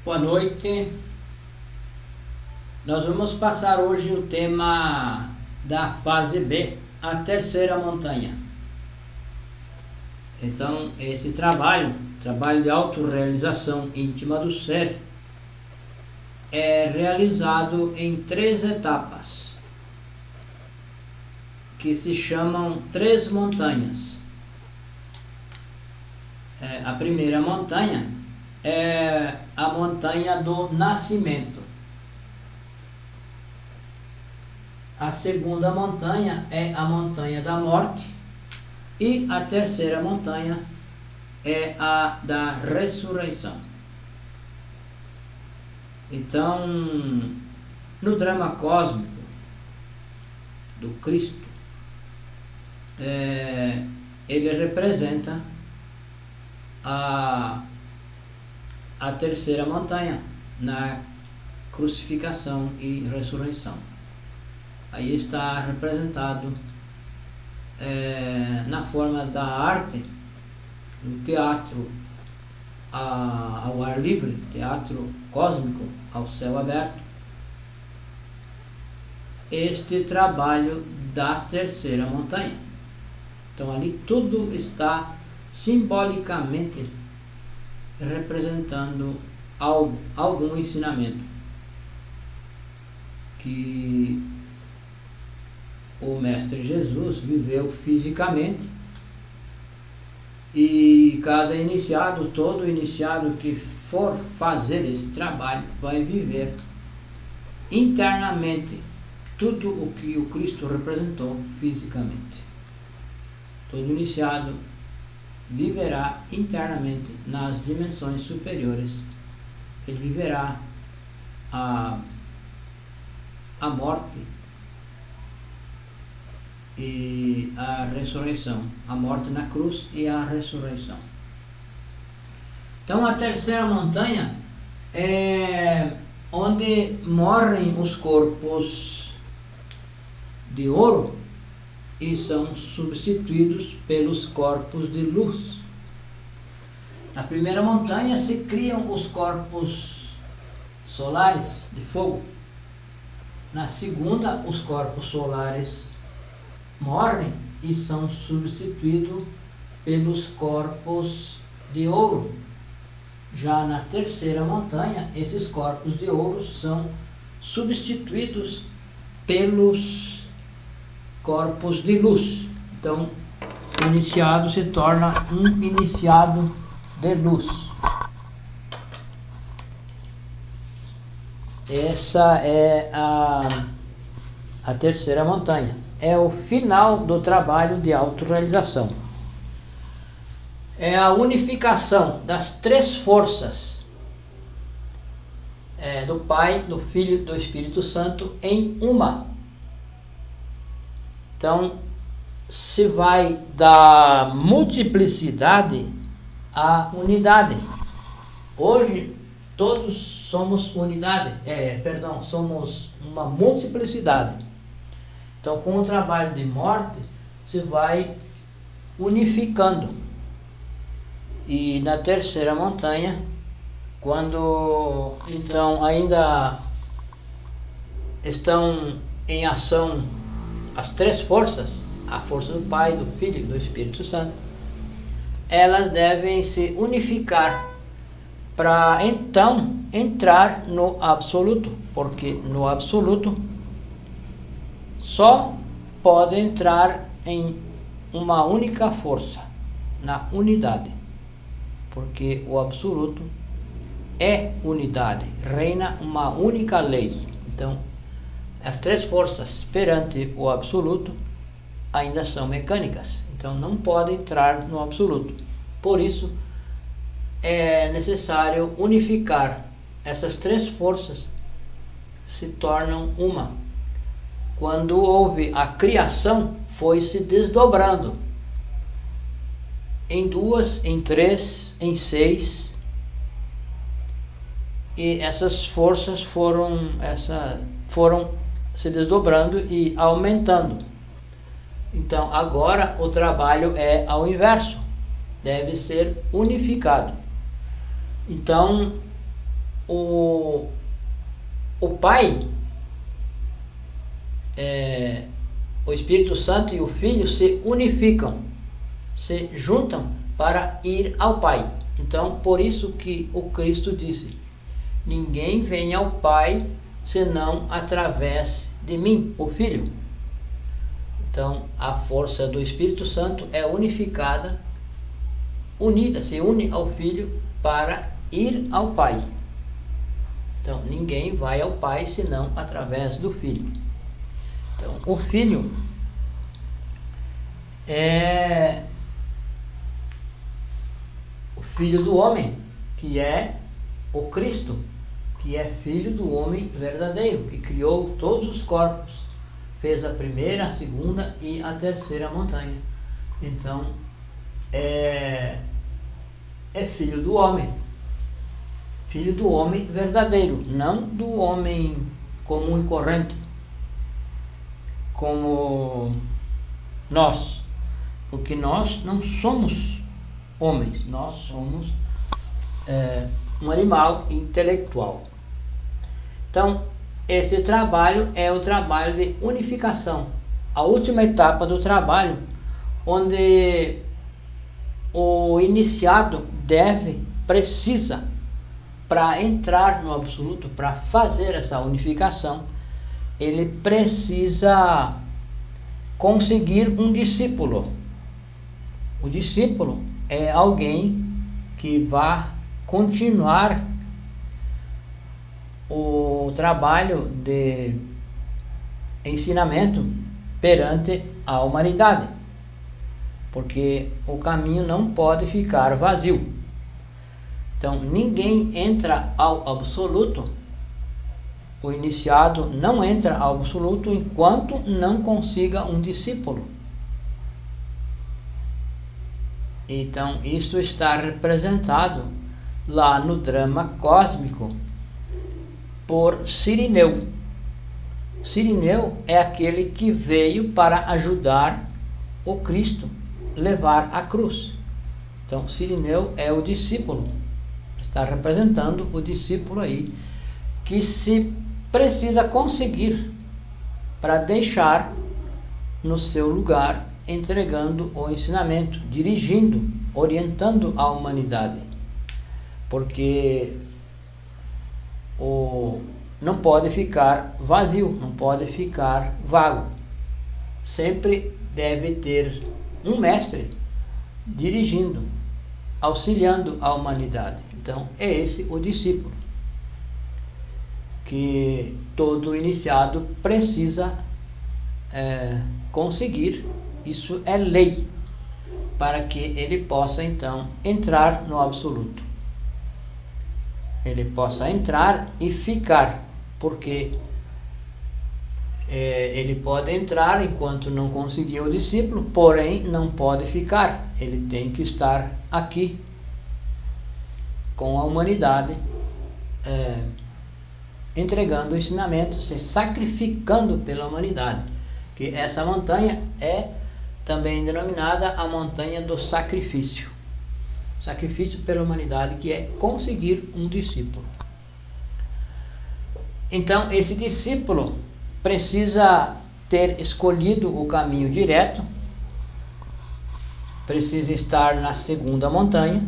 Boa noite. Nós vamos passar hoje o tema da fase B, a terceira montanha. Então, esse trabalho de autorrealização íntima do ser, é realizado em 3 etapas, que se chamam 3 montanhas. A primeira montanha é a montanha do nascimento. A segunda montanha é a montanha da morte. E a terceira montanha é a da ressurreição. Então, no drama cósmico do Cristo, ele representa a terceira montanha na crucificação e ressurreição. Aí está representado na forma da arte, no teatro ao ar livre, teatro cósmico ao céu aberto, este trabalho da terceira montanha. Então ali tudo está simbolicamente representando algum ensinamento que o Mestre Jesus viveu fisicamente, e cada iniciado, todo iniciado que for fazer esse trabalho, vai viver internamente tudo o que o Cristo representou fisicamente. Todo iniciado viverá internamente nas dimensões superiores. Ele viverá a morte e a ressurreição, a morte na cruz e a ressurreição. Então a terceira montanha é onde morrem os corpos de ouro e são substituídos pelos corpos de luz. Na primeira montanha se criam os corpos solares de fogo. Na segunda, os corpos solares morrem e são substituídos pelos corpos de ouro. Já na terceira montanha, esses corpos de ouro são substituídos pelos corpos de luz. Então, o iniciado se torna um iniciado de luz. Essa é a terceira montanha. É o final do trabalho de autorrealização. É a unificação das 3 forças do Pai, do Filho e do Espírito Santo em uma. Então, se vai da multiplicidade à unidade. Hoje, todos somos unidade, somos uma multiplicidade. Então, com o trabalho de morte, se vai unificando. E na terceira montanha, quando então ainda estão em ação as 3 forças, a força do Pai, do Filho e do Espírito Santo, elas devem se unificar para então entrar no absoluto, porque no absoluto só pode entrar em uma única força, na unidade, porque o absoluto é unidade, reina uma única lei. Então, as 3 forças perante o absoluto ainda são mecânicas, então não podem entrar no absoluto. Por isso, é necessário unificar essas 3 forças, se tornam uma. Quando houve a criação, foi se desdobrando em 2, em 3, em 6, e essas forças foram se desdobrando e aumentando. Então agora o trabalho é ao inverso, deve ser unificado. Então o Pai, o Espírito Santo e o Filho se unificam, se juntam para ir ao Pai. Então, por isso que o Cristo disse: ninguém vem ao Pai senão através de mim, o Filho. Então, a força do Espírito Santo é unificada, unida, se une ao Filho para ir ao Pai. Então, ninguém vai ao Pai senão através do Filho. Então, o Filho é o Filho do homem, que é o Cristo, que é Filho do homem verdadeiro, que criou todos os corpos, fez a primeira, a segunda e a terceira montanha. Então, é Filho do homem. Filho do homem verdadeiro, não do homem comum e corrente, como nós, porque nós não somos homens, nós somos um animal intelectual. Então, esse trabalho é o trabalho de unificação, a última etapa do trabalho, onde o iniciado precisa, para entrar no absoluto, para fazer essa unificação, ele precisa conseguir um discípulo. O discípulo é alguém que vai continuar o trabalho de ensinamento perante a humanidade, porque o caminho não pode ficar vazio. Então, ninguém entra ao absoluto, o iniciado não entra ao absoluto enquanto não consiga um discípulo. Então, isso está representado lá no drama cósmico por Cirineu. Cirineu é aquele que veio para ajudar o Cristo levar a cruz. Então, Cirineu é o discípulo, está representando o discípulo aí, que se precisa conseguir para deixar no seu lugar, entregando o ensinamento, dirigindo, orientando a humanidade, porque não pode ficar vazio, não pode ficar vago. Sempre deve ter um mestre dirigindo, auxiliando a humanidade. Então, é esse o discípulo que todo iniciado precisa conseguir. Isso é lei, para que ele possa então entrar no absoluto. Ele possa entrar e ficar, porque ele pode entrar enquanto não conseguir o discípulo, porém não pode ficar. Ele tem que estar aqui com a humanidade, entregando o ensinamento, se sacrificando pela humanidade. Que essa montanha é também denominada a montanha do sacrifício. Sacrifício pela humanidade, que é conseguir um discípulo. Então, esse discípulo precisa ter escolhido o caminho direto, precisa estar na segunda montanha,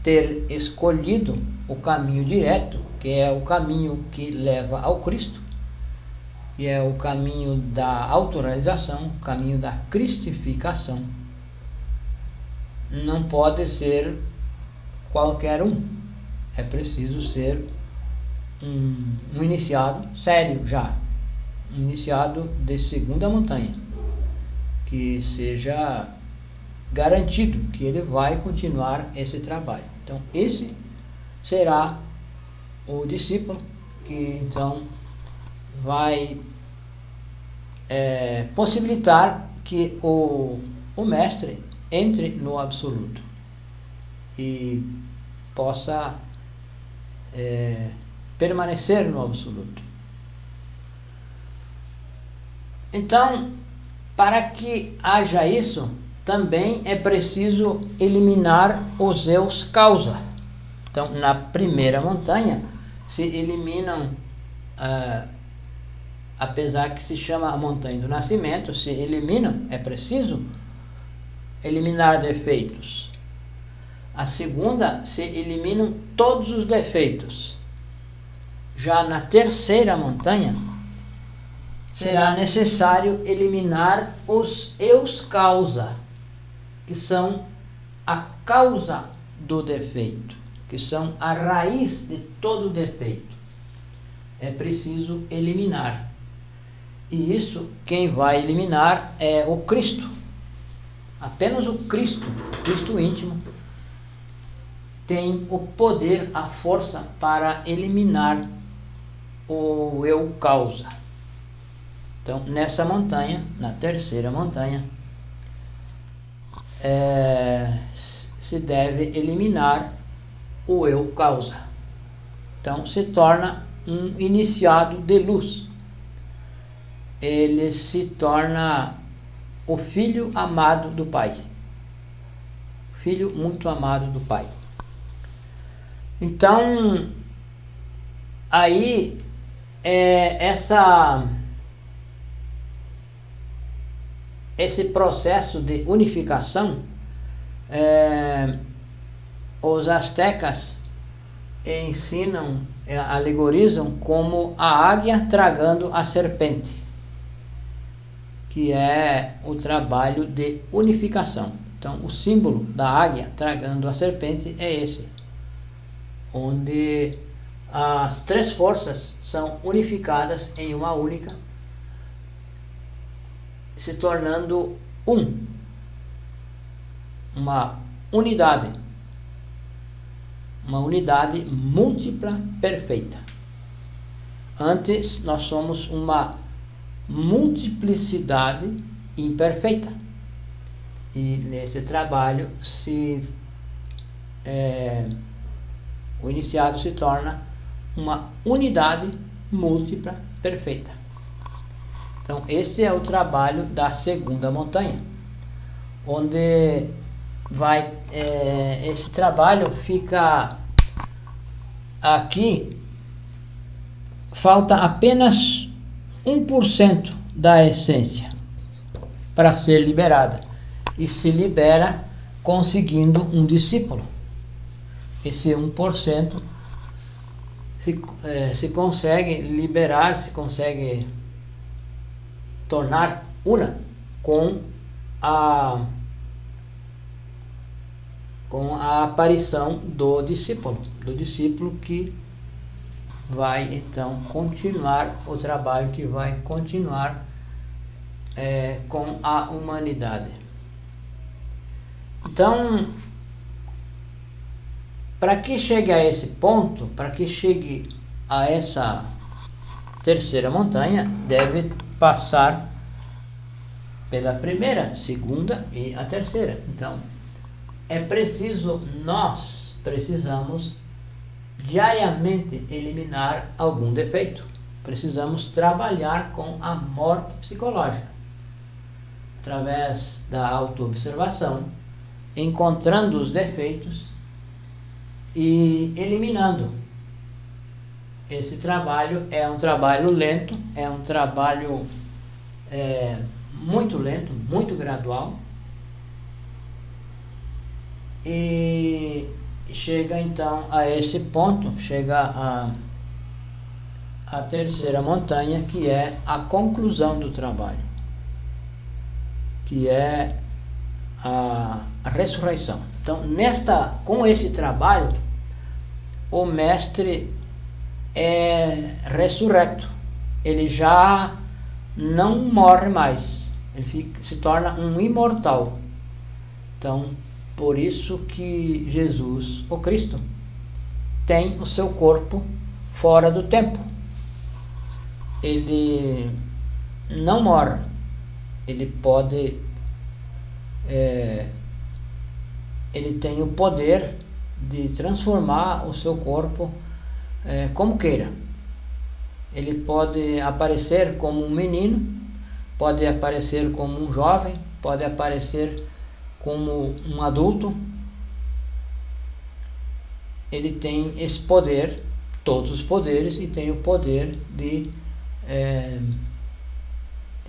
ter escolhido o caminho direto, que é o caminho que leva ao Cristo, que é o caminho da autorrealização, o caminho da cristificação. Não pode ser qualquer um, é preciso ser um iniciado sério já, um iniciado de segunda montanha, que seja garantido que ele vai continuar esse trabalho. Então, esse será o discípulo que então vai possibilitar que o mestre entre no absoluto e possa permanecer no absoluto. Então, para que haja isso, também é preciso eliminar os eus causa. Então, na primeira montanha se eliminam, apesar que se chama a montanha do nascimento, se eliminam, é preciso eliminar defeitos. A segunda, se eliminam todos os defeitos. Já na terceira montanha, será necessário eliminar os eus causa, que são a causa do defeito, que são a raiz de todo defeito. É preciso eliminar. E isso, quem vai eliminar é o Cristo. Apenas o Cristo íntimo, tem o poder, a força para eliminar o eu causa. Então, nessa montanha, na terceira montanha, se deve eliminar o eu causa. Então, se torna um iniciado de luz. Ele se torna o filho amado do Pai. Filho muito amado do Pai. Então, aí, esse processo de unificação, os astecas ensinam, alegorizam como a águia tragando a serpente, que é o trabalho de unificação. Então, o símbolo da águia tragando a serpente é esse, onde as três forças são unificadas em uma única, se tornando uma unidade múltipla perfeita. Antes nós somos uma multiplicidade imperfeita, e nesse trabalho o iniciado se torna uma unidade múltipla perfeita. Então, este é o trabalho da segunda montanha, onde esse trabalho fica aqui, falta apenas 1% da essência para ser liberada, e se libera conseguindo um discípulo. Esse 1% se consegue liberar, se consegue tornar una com a aparição do discípulo que vai então continuar o trabalho, que vai continuar com a humanidade. Então, para que chegue a esse ponto, para que chegue a essa terceira montanha, deve passar pela primeira, segunda e a terceira. Então, nós precisamos diariamente eliminar algum defeito. Precisamos trabalhar com a morte psicológica, através da autoobservação, encontrando os defeitos e eliminando. Esse trabalho é um trabalho lento, é um trabalho muito lento, muito gradual, e chega então a esse ponto, chega a terceira montanha, que é a conclusão do trabalho, que é a ressurreição. Então, com esse trabalho, o mestre é ressurreto, ele já não morre mais, ele se torna um imortal. Então, por isso que Jesus, o Cristo, tem o seu corpo fora do tempo. Ele não morre, ele pode, ele tem o poder de transformar o seu corpo como queira. Ele pode aparecer como um menino, pode aparecer como um jovem, pode aparecer como um adulto. Ele tem esse poder todos os poderes e tem o poder de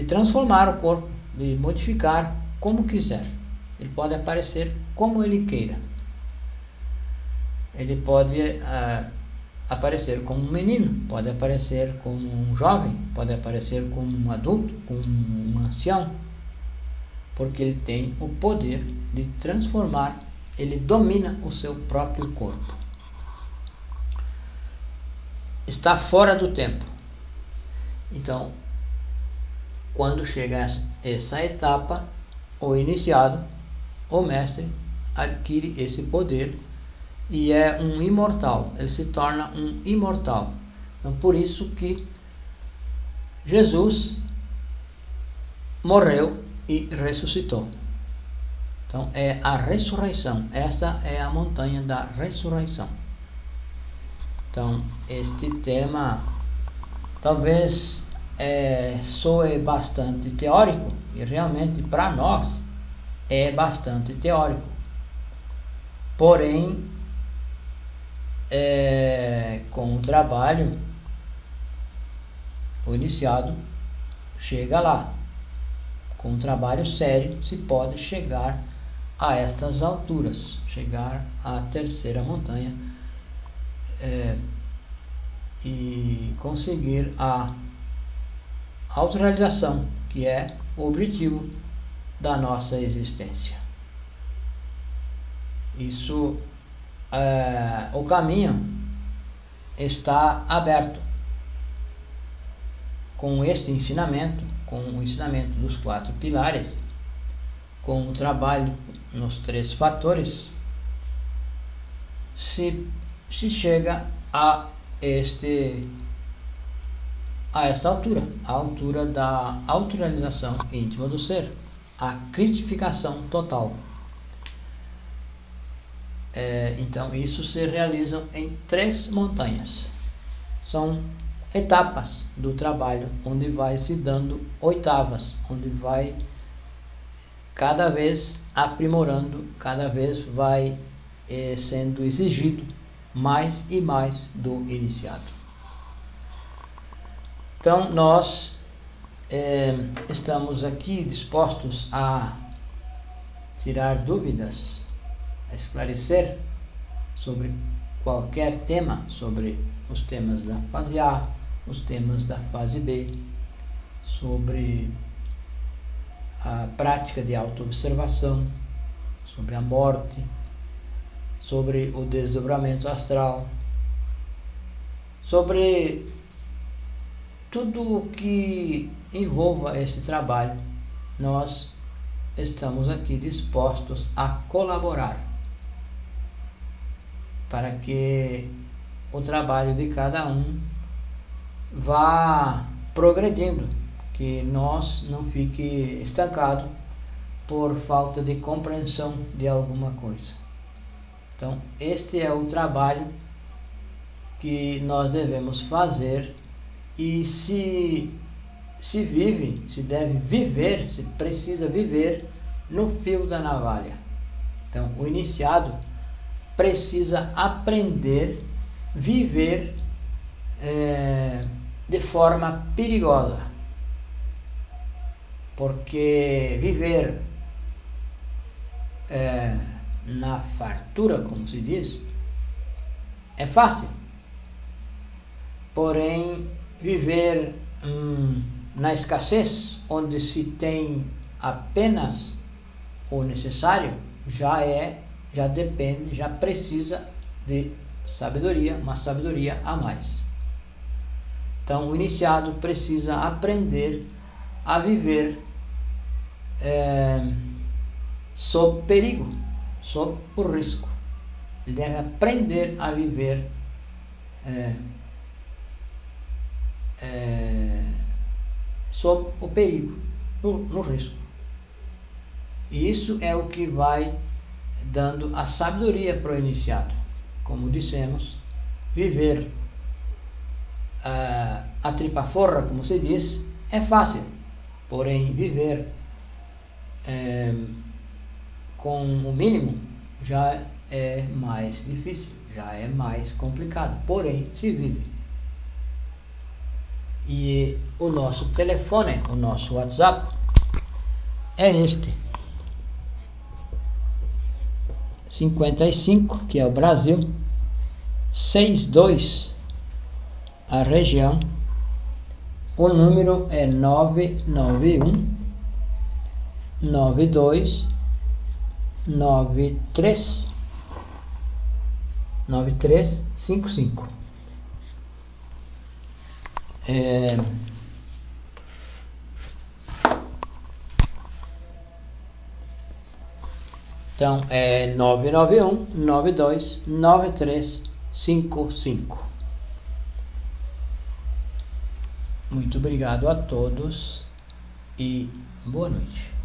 transformar o corpo, de modificar como quiser. Ele pode aparecer como ele queira. Ele pode aparecer como um menino, pode aparecer como um jovem, pode aparecer como um adulto, como um ancião, porque ele tem o poder de transformar, ele domina o seu próprio corpo. Está fora do tempo. Então, quando chega essa etapa, o iniciado, o mestre, adquire esse poder e é um imortal, ele se torna um imortal. Então, por isso que Jesus morreu e ressuscitou. Então, é a ressurreição, essa é a montanha da ressurreição. Então, este tema talvez soe bastante teórico, e realmente para nós é bastante teórico. Porém, com o trabalho, o iniciado chega lá. Com um trabalho sério se pode chegar a estas alturas, chegar à terceira montanha e conseguir a autorrealização, que é o objetivo da nossa existência. Isso, o caminho está aberto com este ensinamento, com o ensinamento dos 4 pilares, com o trabalho nos 3 fatores, se chega a esta altura, a altura da autorrealização íntima do ser, a critificação total. Então, isso se realiza em 3 montanhas. São etapas do trabalho, onde vai se dando oitavas, onde vai cada vez aprimorando, cada vez vai sendo exigido mais e mais do iniciado. Então, nós estamos aqui dispostos a tirar dúvidas, a esclarecer sobre qualquer tema, sobre os temas da fase A, os temas da fase B, sobre a prática de autoobservação, sobre a morte, sobre o desdobramento astral, sobre tudo o que envolva esse trabalho. Nós estamos aqui dispostos a colaborar para que o trabalho de cada um vá progredindo, que nós não fique estancado por falta de compreensão de alguma coisa. Então, este é o trabalho que nós devemos fazer, e se vive, se deve viver, se precisa viver no fio da navalha. Então, o iniciado precisa aprender a viver de forma perigosa, porque viver na fartura, como se diz, é fácil. Porém, viver na escassez, onde se tem apenas o necessário, já depende, já precisa de sabedoria, uma sabedoria a mais. Então, o iniciado precisa aprender a viver sob perigo, sob o risco. Ele deve aprender a viver sob o perigo, no risco. E isso é o que vai dando a sabedoria para o iniciado. Como dissemos, viver a tripa-forra, como se diz, é fácil. Porém, viver com o mínimo já é mais difícil. já é mais complicado, porém se vive. E o nosso telefone, o nosso WhatsApp é este: 55, que é o Brasil, 62 a região, o número é 991 92 9355. Então é 991 92 9355. Muito obrigado a todos e boa noite.